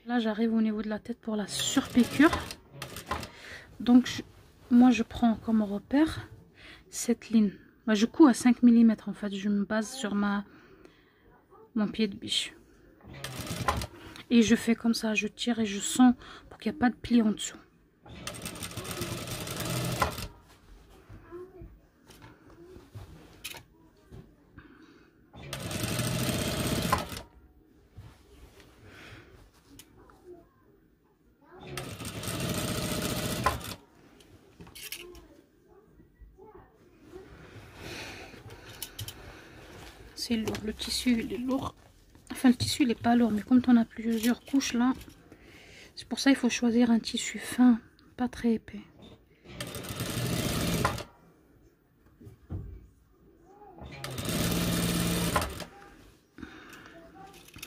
Là j'arrive au niveau de la tête pour la surpiqûre. Donc moi je prends comme repère cette ligne. Moi, je couds à 5 mm en fait. Je me base sur mon pied de biche. Et je fais comme ça, je tire et je sens pour qu'il n'y ait pas de pli en dessous. C'est lourd, le tissu il est lourd. Enfin le tissu il est pas lourd, mais comme on a plusieurs couches là, c'est pour ça il faut choisir un tissu fin, pas très épais.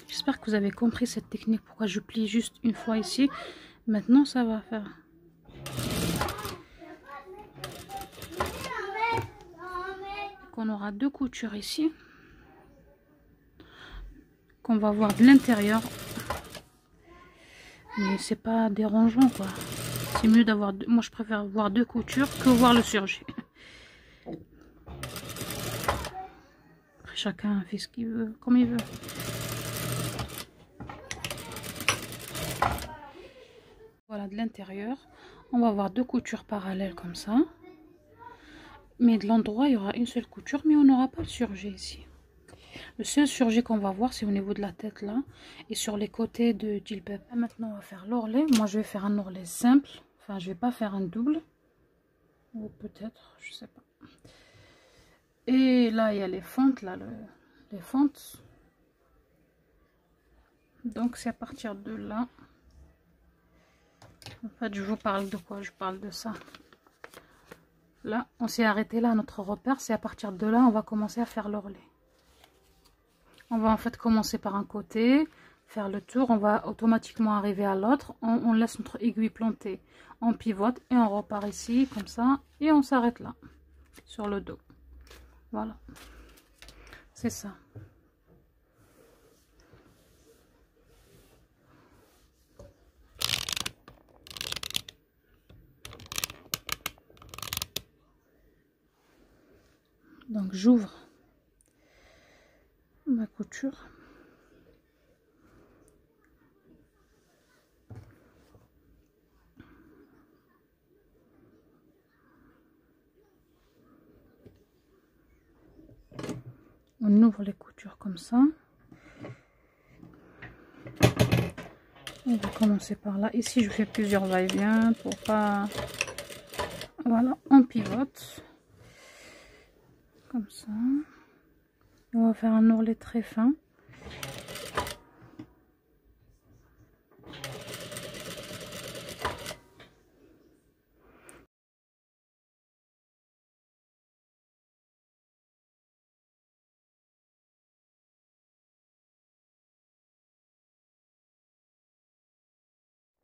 J'espère que vous avez compris cette technique, pourquoi je plie juste une fois ici. Maintenant ça va faire. On aura deux coutures ici qu'on va voir de l'intérieur, mais c'est pas dérangeant quoi. C'est mieux d'avoir deux. Moi je préfère voir deux coutures que voir le surjet. Après chacun fait ce qu'il veut, comme il veut. Voilà, de l'intérieur on va avoir deux coutures parallèles comme ça, mais de l'endroit il y aura une seule couture, mais on n'aura pas le surjet ici. Le seul surjet qu'on va voir, c'est au niveau de la tête là et sur les côtés de Jilbab. Maintenant, on va faire l'ourlet. Moi, je vais faire un ourlet simple. Enfin, je vais pas faire un double. Ou peut-être, je sais pas. Et là, il y a les fentes, là, les fentes. Donc, c'est à partir de là. En fait, je vous parle de quoi? Je parle de ça. Là, on s'est arrêté là, notre repère. C'est à partir de là, on va commencer à faire l'ourlet. On va en fait commencer par un côté, faire le tour, on va automatiquement arriver à l'autre, on laisse notre aiguille plantée, on pivote et on repart ici comme ça et on s'arrête là, sur le dos. Voilà, c'est ça. Donc j'ouvre ma couture. On ouvre les coutures comme ça. On va commencer par là. Ici, je fais plusieurs va-et-vient pour pas... Voilà, on pivote. Comme ça. On va faire un ourlet très fin.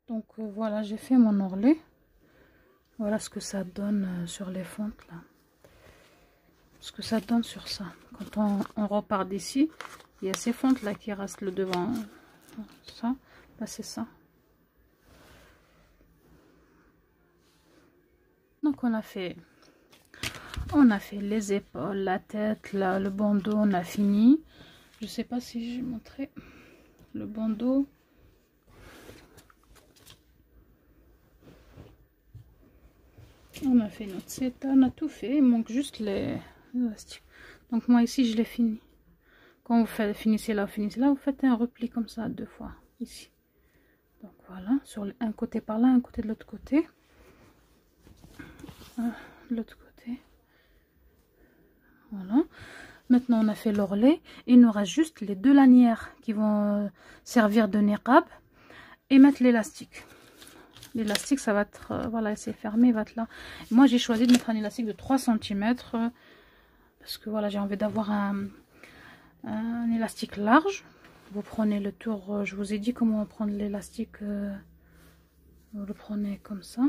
Donc voilà, j'ai fait mon ourlet. Voilà ce que ça donne sur les fentes là. Ce que ça donne sur ça. Quand on repart d'ici, il y a ces fentes là qui restent le devant. Ça, là c'est ça. Donc on a fait les épaules, la tête, là, le bandeau, on a fini. Je sais pas si j'ai montré le bandeau. On a fait notre seta, on a tout fait, il manque juste les élastiques. Donc moi ici je l'ai fini. Quand vous finissez là, vous faites un repli comme ça 2 fois ici. Donc voilà, sur un côté par là, un côté de l'autre côté. L'autre côté. Voilà. Maintenant on a fait l'ourlet. Il nous reste juste les 2 lanières qui vont servir de niqab et mettre l'élastique. L'élastique ça va être, voilà, c'est fermé, il va être là. Moi j'ai choisi de mettre un élastique de 3 cm parce que voilà, j'ai envie d'avoir un élastique large. Vous prenez le tour, je vous ai dit comment prendre l'élastique, vous le prenez comme ça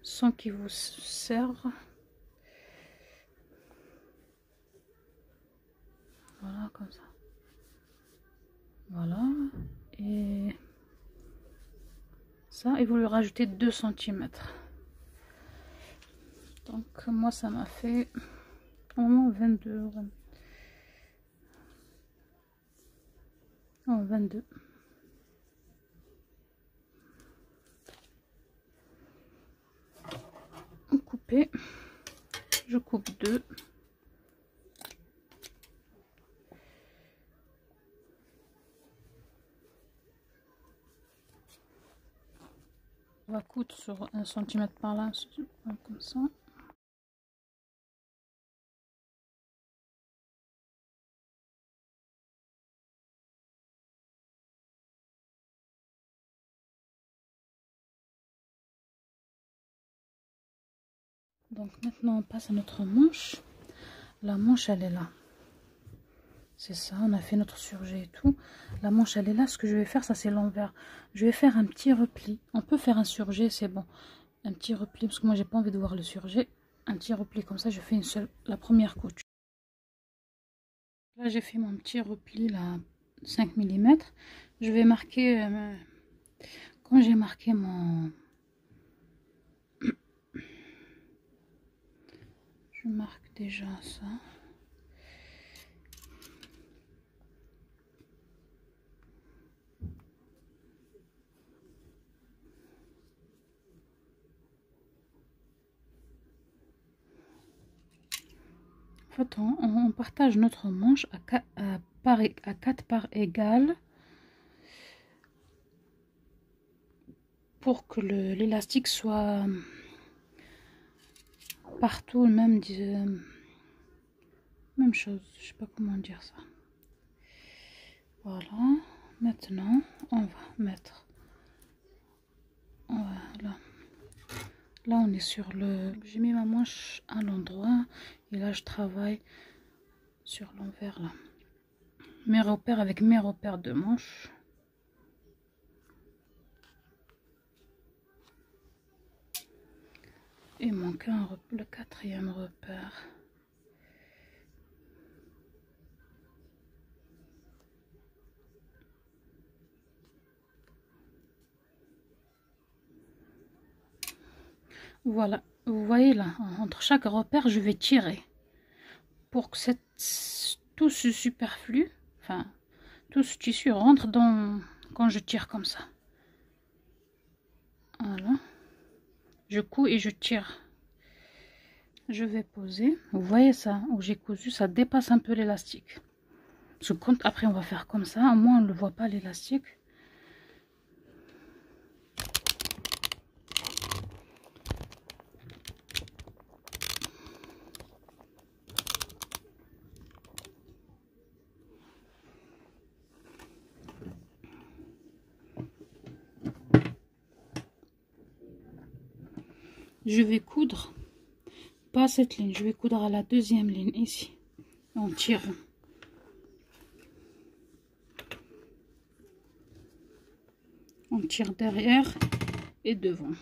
sans qu'il vous serre. Voilà, comme ça. Voilà. Et ça, et vous lui rajoutez 2 cm. Donc moi ça m'a fait vraiment 22. Oh, 22. Couper. Je coupe 2. On va coudre sur 1 cm par là, comme ça. Donc maintenant on passe à notre manche. La manche elle est là. C'est ça, on a fait notre surjet et tout. La manche elle est là. Ce que je vais faire, ça c'est l'envers. Je vais faire un petit repli. On peut faire un surjet, c'est bon. Un petit repli parce que moi j'ai pas envie de voir le surjet. Un petit repli comme ça, je fais la première couture. Là j'ai fait mon petit repli là, 5 mm. Je vais marquer quand j'ai marqué mon... Je marque déjà ça. En fait, on partage notre manche à 4 parts égales pour que l'élastique soit partout même chose. Je sais pas comment dire ça. Voilà. Maintenant, on va mettre. Voilà. Là, on est sur le... J'ai mis ma manche à l'endroit. Et là, je travaille sur l'envers, là. Mes repères avec mes repères de manche. Il manque le 4e repère. Voilà, vous voyez là, entre chaque repère, je vais tirer pour que tout ce superflu, enfin, tout ce tissu rentre quand je tire comme ça. Voilà, je couds et je tire. Je vais poser, vous voyez ça, où j'ai cousu, ça dépasse un peu l'élastique. Parce que quand après on va faire comme ça, au moins on ne le voit pas l'élastique. Je vais coudre, pas cette ligne, je vais coudre à la 2e ligne ici, en tirant. On tire derrière et devant.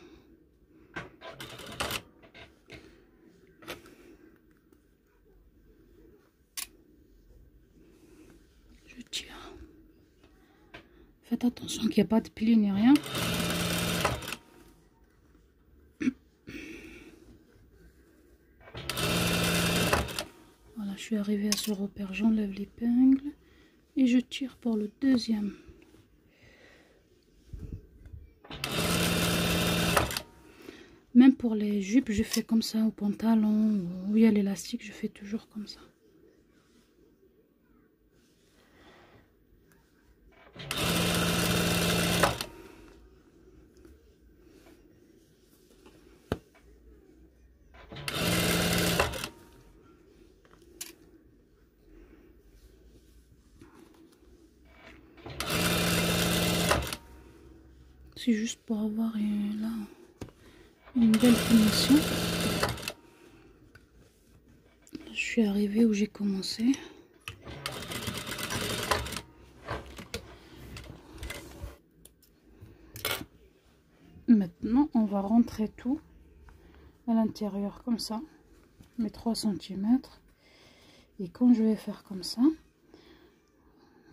Je tire. Faites attention qu'il n'y ait pas de pli ni rien. Voilà, je suis arrivée à ce repère, j'enlève l'épingle et je tire pour le deuxième. Même pour les jupes, je fais comme ça, au pantalon, où il y a l'élastique, je fais toujours comme ça. C'est juste pour avoir là une belle finition. Je suis arrivée où j'ai commencé. Maintenant, on va rentrer tout à l'intérieur comme ça, mes 3 cm. Et quand je vais faire comme ça,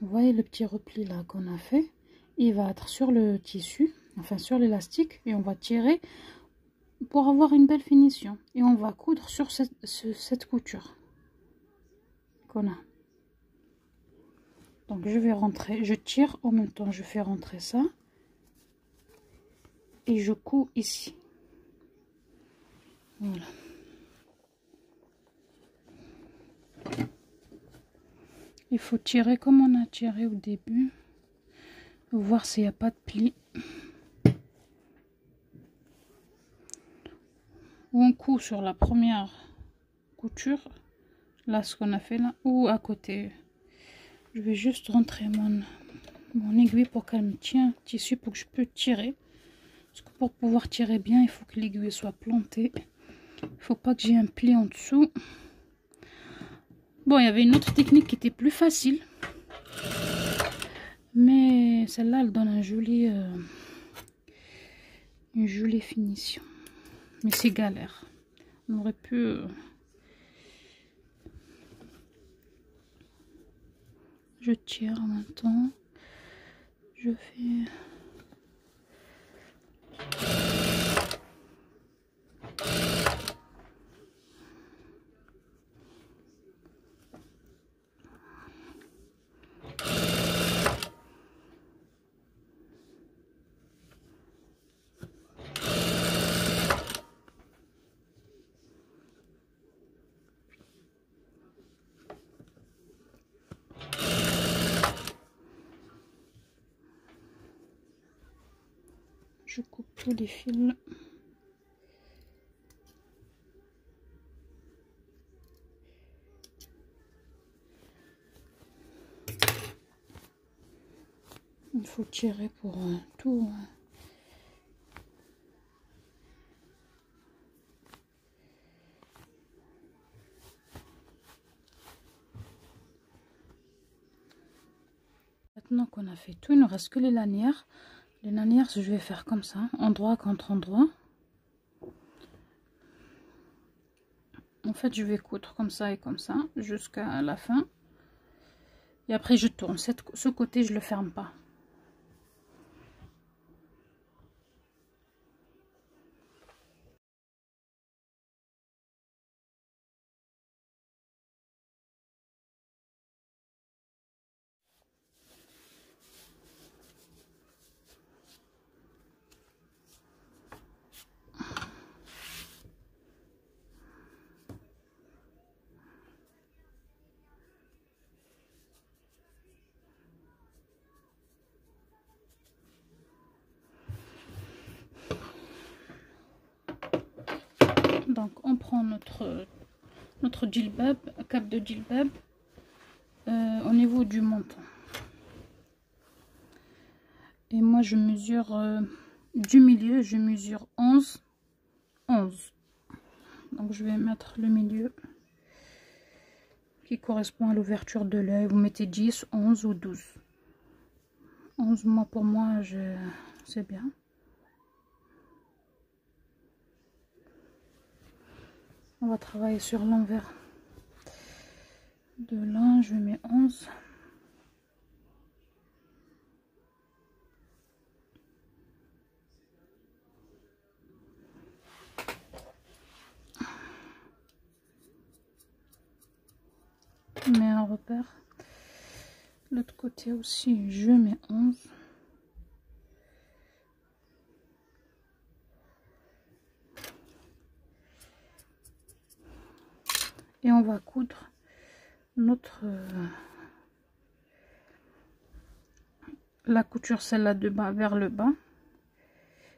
vous voyez le petit repli là qu'on a fait, il va être sur le tissu, enfin sur l'élastique, et on va tirer pour avoir une belle finition. Et on va coudre sur cette couture qu'on a. Donc je vais rentrer, je tire en même temps, je fais rentrer ça. Et je couds ici. Voilà. Il faut tirer comme on a tiré au début. Voir s'il n'y a pas de pli. Ou on coud sur la première couture. Là, ce qu'on a fait là. Ou à côté. Je vais juste rentrer mon aiguille pour qu'elle me tienne le tissu pour que je peux tirer. Parce que pour pouvoir tirer bien, il faut que l'aiguille soit plantée. Il ne faut pas que j'ai un pli en dessous. Bon, il y avait une autre technique qui était plus facile. Mais celle-là, elle donne une jolie finition. Mais c'est galère. On aurait pu... Je tire en même temps. Je fais... Je coupe tous les fils. Il faut tirer pour tout. Maintenant qu'on a fait tout, il ne reste que les lanières. Les lanières, je vais faire comme ça, endroit contre endroit. En fait, je vais coudre comme ça et comme ça jusqu'à la fin. Et après, je tourne. Ce côté, je le ferme pas. Donc, on prend notre djilbab, cap de djilbab, au niveau du menton. Et moi, je mesure du milieu, je mesure 11. Donc, je vais mettre le milieu qui correspond à l'ouverture de l'œil. Vous mettez 10, 11 ou 12. 11, pour moi, c'est bien. On va travailler sur l'envers de là. Je mets 11. Je mets un repère. L'autre côté aussi, je mets 11. Et on va coudre notre la couture, celle-là de bas vers le bas.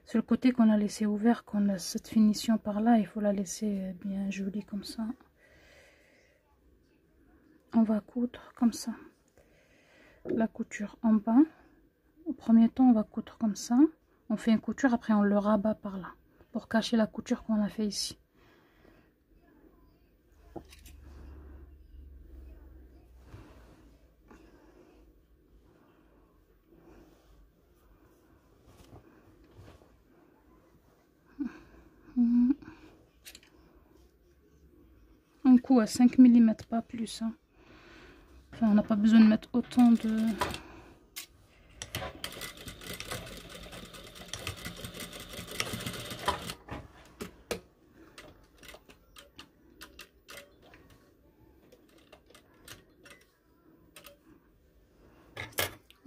C'est le côté qu'on a laissé ouvert, qu'on a cette finition par là, il faut la laisser bien jolie comme ça. On va coudre comme ça. La couture en bas. Au premier temps, on va coudre comme ça. On fait une couture, après on le rabat par là, pour cacher la couture qu'on a fait ici. Un coup à 5 mm, pas plus. Hein. Enfin, on n'a pas besoin de mettre autant de...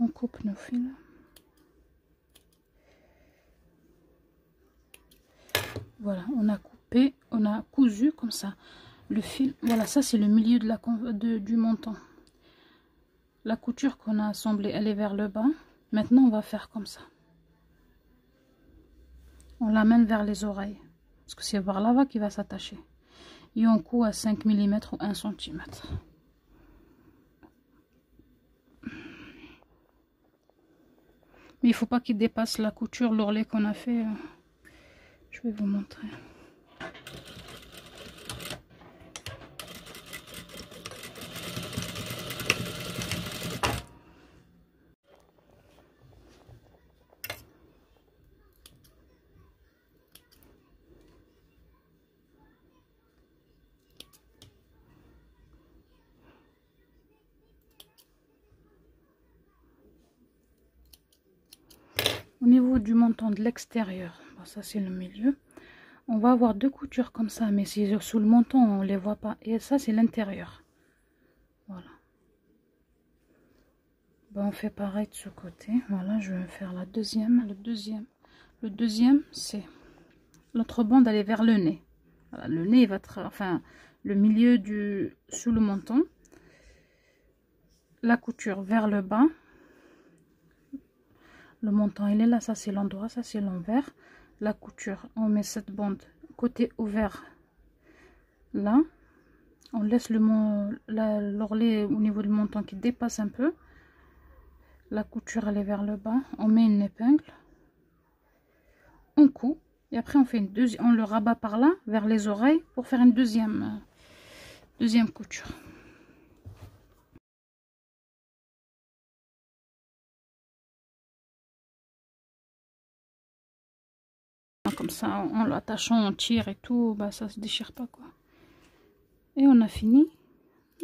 On coupe nos fils. Voilà, on a coupé, on a cousu comme ça. Le fil, voilà, ça c'est le milieu de du montant. La couture qu'on a assemblée, elle est vers le bas. Maintenant, on va faire comme ça. On l'amène vers les oreilles. Parce que c'est par là-bas qu'il va s'attacher. Et on coud à 5 mm ou 1 cm. Mais il ne faut pas qu'il dépasse la couture, l'ourlet qu'on a fait. Je vais vous montrer. Au niveau du montant de l'extérieur, bon, ça c'est le milieu. On va avoir deux coutures comme ça, mais si sous le montant on les voit pas. Et ça c'est l'intérieur. Voilà. Bon, on fait pareil de ce côté. Voilà, je vais faire la deuxième. Le deuxième, c'est l'autre bande, elle est vers le nez. Voilà, le nez il va être, enfin le milieu du sous le menton. La couture vers le bas. Le montant il est là, ça c'est l'endroit, ça c'est l'envers. La couture, on met cette bande côté ouvert là. On laisse l'ourlet au niveau du montant qui dépasse un peu. La couture elle est vers le bas. On met une épingle. On coud. Et après on fait une deuxième. On le rabat par là vers les oreilles pour faire une deuxième couture. Comme ça, en l'attachant, on tire et tout, bah ça se déchire pas quoi. Et on a fini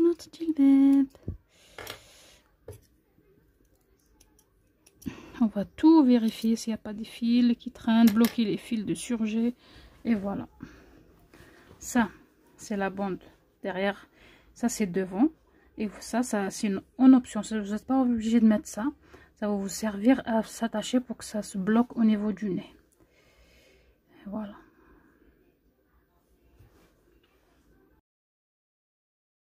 notre jilbab. On va tout vérifier s'il n'y a pas des fils qui traînent, bloquer les fils de surjet. Et voilà. Ça, c'est la bande derrière. Ça, c'est devant. Et ça c'est en option. Vous n'êtes pas obligé de mettre ça. Ça va vous servir à s'attacher pour que ça se bloque au niveau du nez. Et voilà.